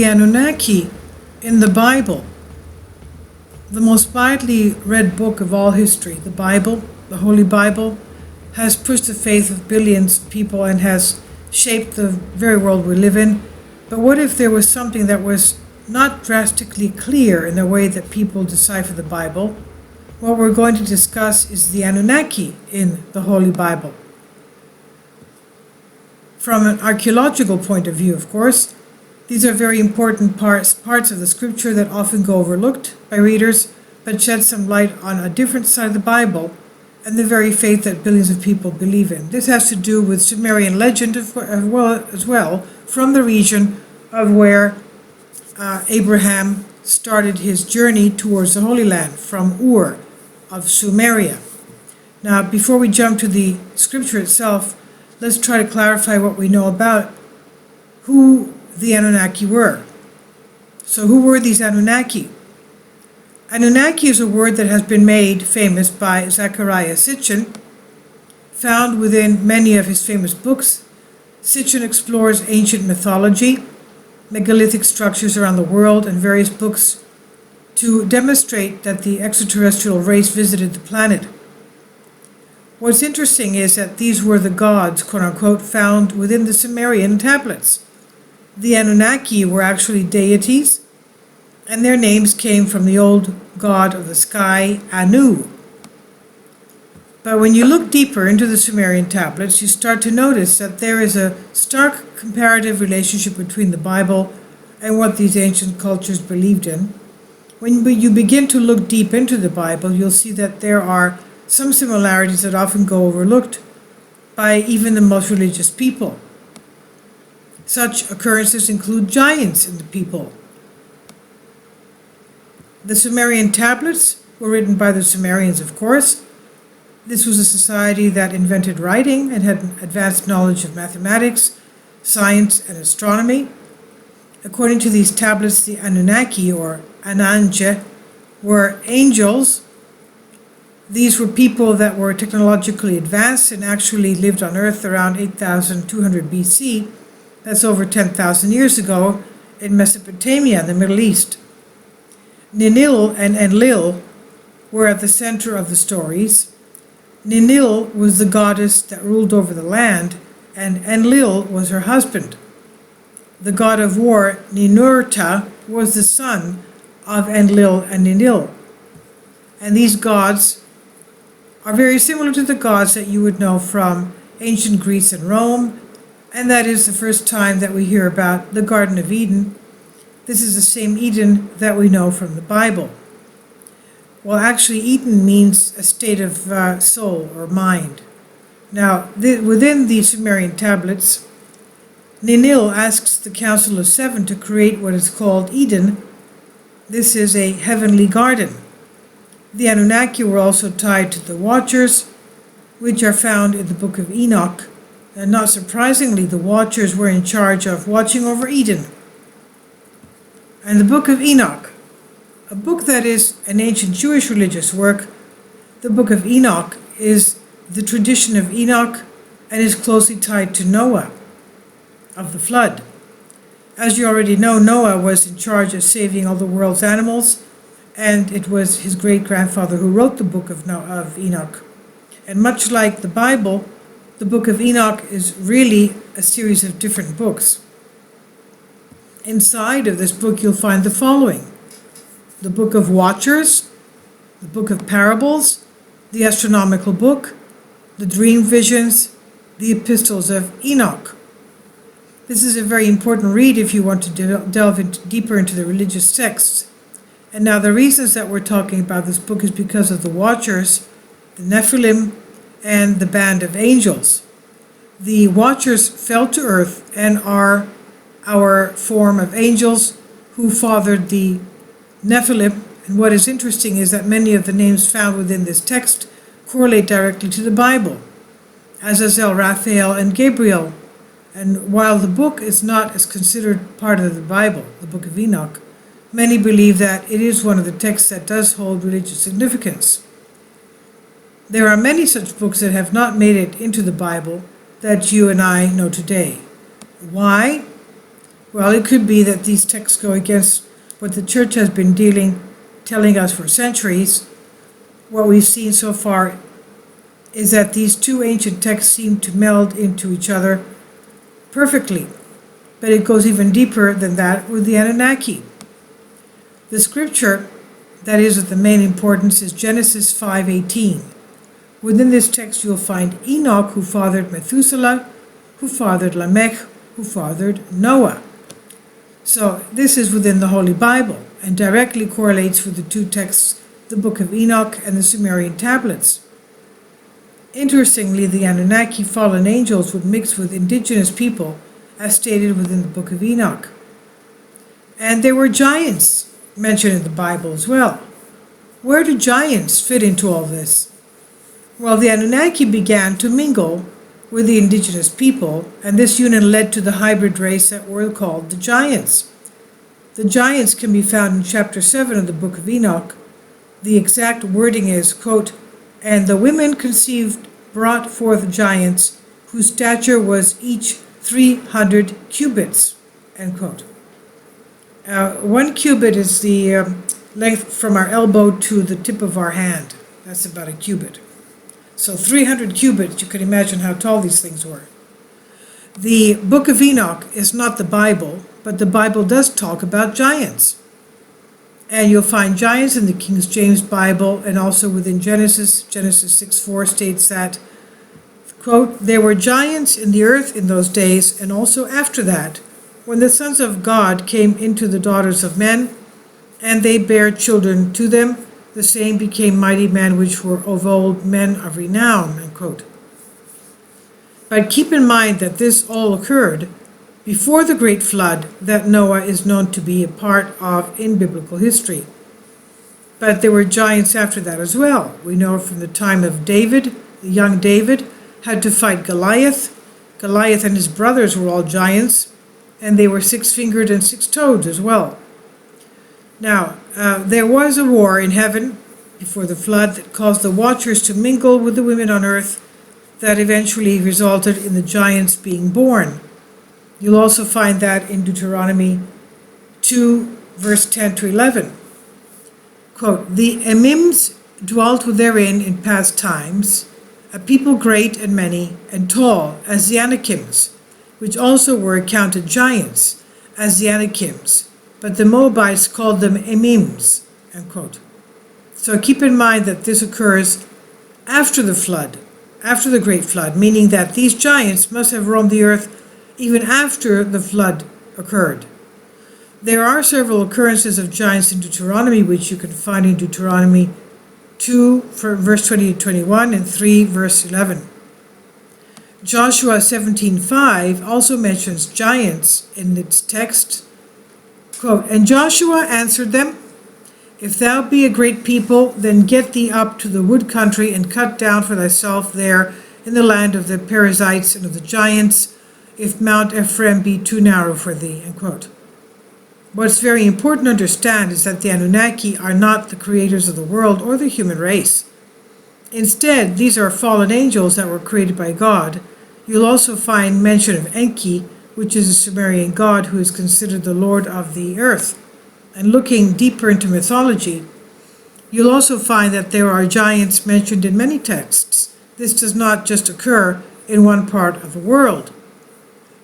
the Anunnaki in the Bible, the most widely read book of all history, the Bible, the Holy Bible, has pushed the faith of billions of people and has shaped the very world we live in. But what if there was something that was not drastically clear in the way that people decipher the Bible? What we're going to discuss is the Anunnaki in the Holy Bible. From an archaeological point of view, of course, these are very important parts of the scripture that often go overlooked by readers, but shed some light on a different side of the Bible and the very faith that billions of people believe in. This has to do with Sumerian legend as well, from the region of where Abraham started his journey towards the Holy Land, from Ur of Sumeria. Now, before we jump to the scripture itself, let's try to clarify what we know about who the Anunnaki were. So who were these Anunnaki? Anunnaki is a word that has been made famous by Zecharia Sitchin, found within many of his famous books. Sitchin explores ancient mythology, megalithic structures around the world, and various books to demonstrate that the extraterrestrial race visited the planet. What's interesting is that these were the gods, quote unquote, found within the Sumerian tablets. The Anunnaki were actually deities, and their names came from the old god of the sky, Anu. But when you look deeper into the Sumerian tablets, you start to notice that there is a stark comparative relationship between the Bible and what these ancient cultures believed in. When you begin to look deep into the Bible, you'll see that there are some similarities that often go overlooked by even the most religious people. Such occurrences include giants in the people. The Sumerian tablets were written by the Sumerians, of course. This was a society that invented writing and had advanced knowledge of mathematics, science, and astronomy. According to these tablets, the Anunnaki, or Ananje, were angels. These were people that were technologically advanced and actually lived on Earth around 8,200 BC. That's over 10,000 years ago in Mesopotamia, in the Middle East. Ninil and Enlil were at the center of the stories. Ninil was the goddess that ruled over the land, and Enlil was her husband. The god of war, Ninurta, was the son of Enlil and Ninil. And these gods are very similar to the gods that you would know from ancient Greece and Rome, and that is the first time that we hear about the Garden of Eden. This is the same Eden that we know from the Bible. Well, actually, Eden means a state of soul or mind. Now, within the Sumerian tablets, Ninil asks the Council of Seven to create what is called Eden. This is a heavenly garden. The Anunnaki were also tied to the Watchers, which are found in the Book of Enoch. And not surprisingly, the Watchers were in charge of watching over Eden. And the Book of Enoch, a book that is an ancient Jewish religious work, the Book of Enoch is the tradition of Enoch and is closely tied to Noah of the flood. As you already know, Noah was in charge of saving all the world's animals, and it was his great-grandfather who wrote the Book of Enoch. And much like the Bible, the Book of Enoch is really a series of different books. Inside of this book, you'll find the following: the Book of Watchers, the Book of Parables, the Astronomical Book, the Dream Visions, the Epistles of Enoch. This is a very important read if you want to delve deeper into the religious texts. And now the reasons that we're talking about this book is because of the Watchers, the Nephilim, and the band of angels. The Watchers fell to earth and are our form of angels who fathered the Nephilim. And what is interesting is that many of the names found within this text correlate directly to the Bible: Azazel, Raphael, and Gabriel. And while the book is not as considered part of the Bible, the Book of Enoch, many believe that it is one of the texts that does hold religious significance. There are many such books that have not made it into the Bible that you and I know today. Why? Well, it could be that these texts go against what the church has been telling us for centuries. What we've seen so far is that these two ancient texts seem to meld into each other perfectly. But it goes even deeper than that with the Anunnaki. The scripture that is of the main importance is Genesis 5:18. Within this text you'll find Enoch, who fathered Methuselah, who fathered Lamech, who fathered Noah. So this is within the Holy Bible and directly correlates with the two texts, the Book of Enoch and the Sumerian tablets. Interestingly, the Anunnaki fallen angels would mix with indigenous people, as stated within the Book of Enoch. And there were giants mentioned in the Bible as well. Where do giants fit into all this? Well, the Anunnaki began to mingle with the indigenous people, and this union led to the hybrid race that were called the giants. The giants can be found in chapter 7 of the Book of Enoch. The exact wording is, quote, "And the women conceived brought forth giants, whose stature was each 300 cubits, end quote. 1 cubit is the length from our elbow to the tip of our hand. That's about a cubit. So 300 cubits, you can imagine how tall these things were. The Book of Enoch is not the Bible, but the Bible does talk about giants. And you'll find giants in the King James Bible and also within Genesis. Genesis 6:4 states that, quote, "There were giants in the earth in those days, and also after that, when the sons of God came into the daughters of men, and they bare children to them, the same became mighty men which were of old, men of renown," end quote. But keep in mind that this all occurred before the great flood that Noah is known to be a part of in biblical history. But there were giants after that as well. We know from the time of David, the young David had to fight Goliath. Goliath and his brothers were all giants, and they were 6-fingered and 6-toed as well. Now, there was a war in heaven before the flood that caused the watchers to mingle with the women on earth that eventually resulted in the giants being born. You'll also find that in Deuteronomy 2, verse 10 to 11. Quote, "The Emims dwelt therein in past times, a people great and many and tall as the Anakims, which also were accounted giants as the Anakims, but the Moabites called them Emims," end quote. So keep in mind that this occurs after the flood, after the great flood, meaning that these giants must have roamed the earth even after the flood occurred. There are several occurrences of giants in Deuteronomy, which you can find in Deuteronomy 2, verse 20 to 21, and 3, verse 11. Joshua 17:5 also mentions giants in its text. Quote, "And Joshua answered them, If thou be a great people, then get thee up to the wood country, and cut down for thyself there in the land of the Perizzites and of the giants, if Mount Ephraim be too narrow for thee," end quote. What's very important to understand is that the Anunnaki are not the creators of the world or the human race. Instead, these are fallen angels that were created by God. You'll also find mention of Enki, which is a Sumerian god who is considered the lord of the earth. And looking deeper into mythology, you'll also find that there are giants mentioned in many texts. This does not just occur in one part of the world.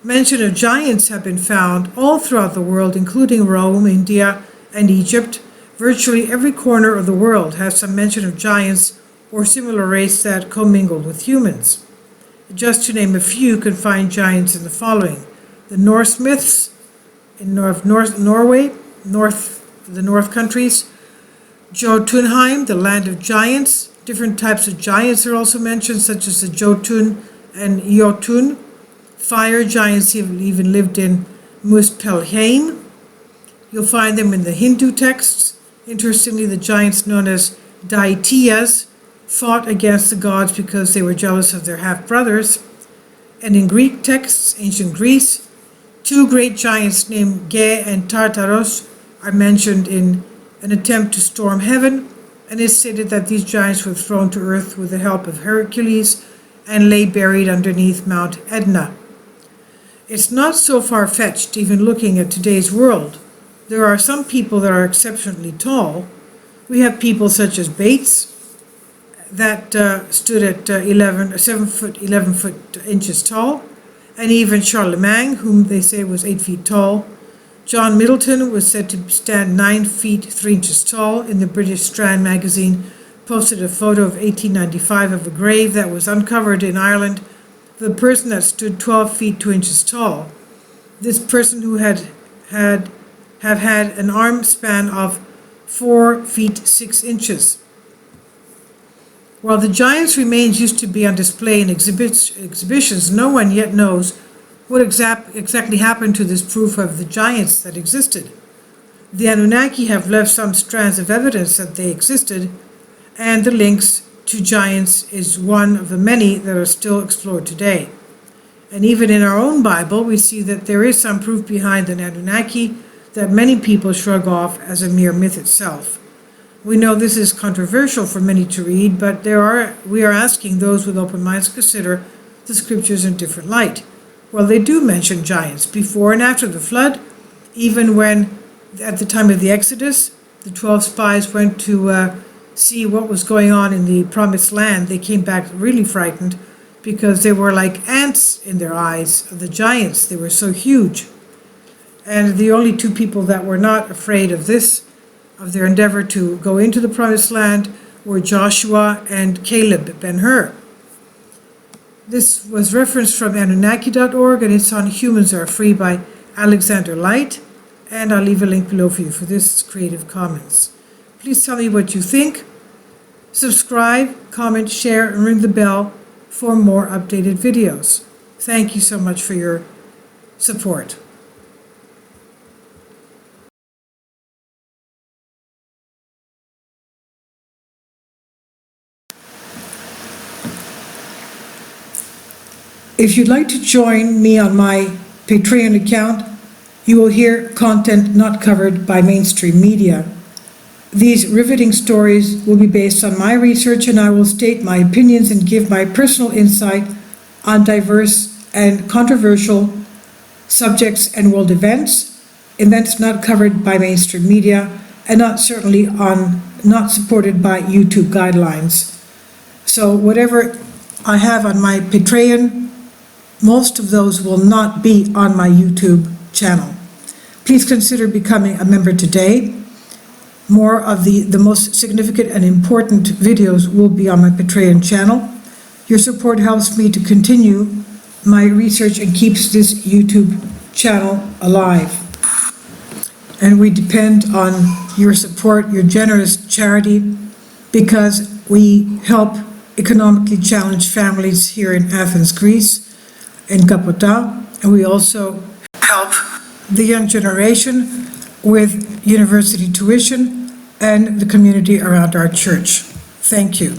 Mention of giants have been found all throughout the world, including Rome, India, and Egypt. Virtually every corner of the world has some mention of giants or similar race that commingled with humans. Just to name a few, you can find giants in the following: the Norse myths in Norway, the North countries, Jotunheim, the land of giants. Different types of giants are also mentioned, such as the Jotun and Jotun. Fire giants even lived in Muspelheim. You'll find them in the Hindu texts. Interestingly, the giants known as Daityas fought against the gods because they were jealous of their half-brothers. And in Greek texts, ancient Greece, two great giants named Ge and Tartaros are mentioned in an attempt to storm heaven, and it's stated that these giants were thrown to earth with the help of Hercules and lay buried underneath Mount Etna. It's not so far-fetched, even looking at today's world. There are some people that are exceptionally tall. We have people such as Bates, that stood at 7 foot 11 inches tall, and even Charlemagne, whom they say was 8 feet tall. John Middleton was said to stand 9 feet 3 inches tall. In the British Strand magazine posted a photo of 1895 of a grave that was uncovered in Ireland, the person that stood 12 feet 2 inches tall. This person who have had an arm span of 4 feet 6 inches. While the giants' remains used to be on display in exhibitions, no one yet knows what exactly happened to this proof of the giants that existed. The Anunnaki have left some strands of evidence that they existed, and the links to giants is one of the many that are still explored today. And even in our own Bible, we see that there is some proof behind the Anunnaki that many people shrug off as a mere myth itself. We know this is controversial for many to read, but we are asking those with open minds to consider the scriptures in different light. Well, they do mention giants before and after the flood, even when, at the time of the Exodus, the 12 spies went to see what was going on in the promised land. They came back really frightened because they were like ants in their eyes of the giants. They were so huge. And the only two people that were not afraid of this, of their endeavor to go into the promised land, were Joshua and Caleb Ben-Hur. This was referenced from Anunnaki.org, and it's on Humans Are Free by Alexander Light, and I'll leave a link below for you for this Creative Commons. Please tell me what you think. Subscribe, comment, share, and ring the bell for more updated videos. Thank you so much for your support. If you'd like to join me on my Patreon account, you will hear content not covered by mainstream media. These riveting stories will be based on my research, and I will state my opinions and give my personal insight on diverse and controversial subjects and world events not covered by mainstream media, and not supported by YouTube guidelines. So whatever I have on my Patreon, most of those will not be on my YouTube channel. Please consider becoming a member today. More of the most significant and important videos will be on my Patreon channel. Your support helps me to continue my research and keeps this YouTube channel alive. And we depend on your support, your generous charity, because we help economically challenged families here in Athens, Greece, in Kapota, and we also help the young generation with university tuition and the community around our church. Thank you.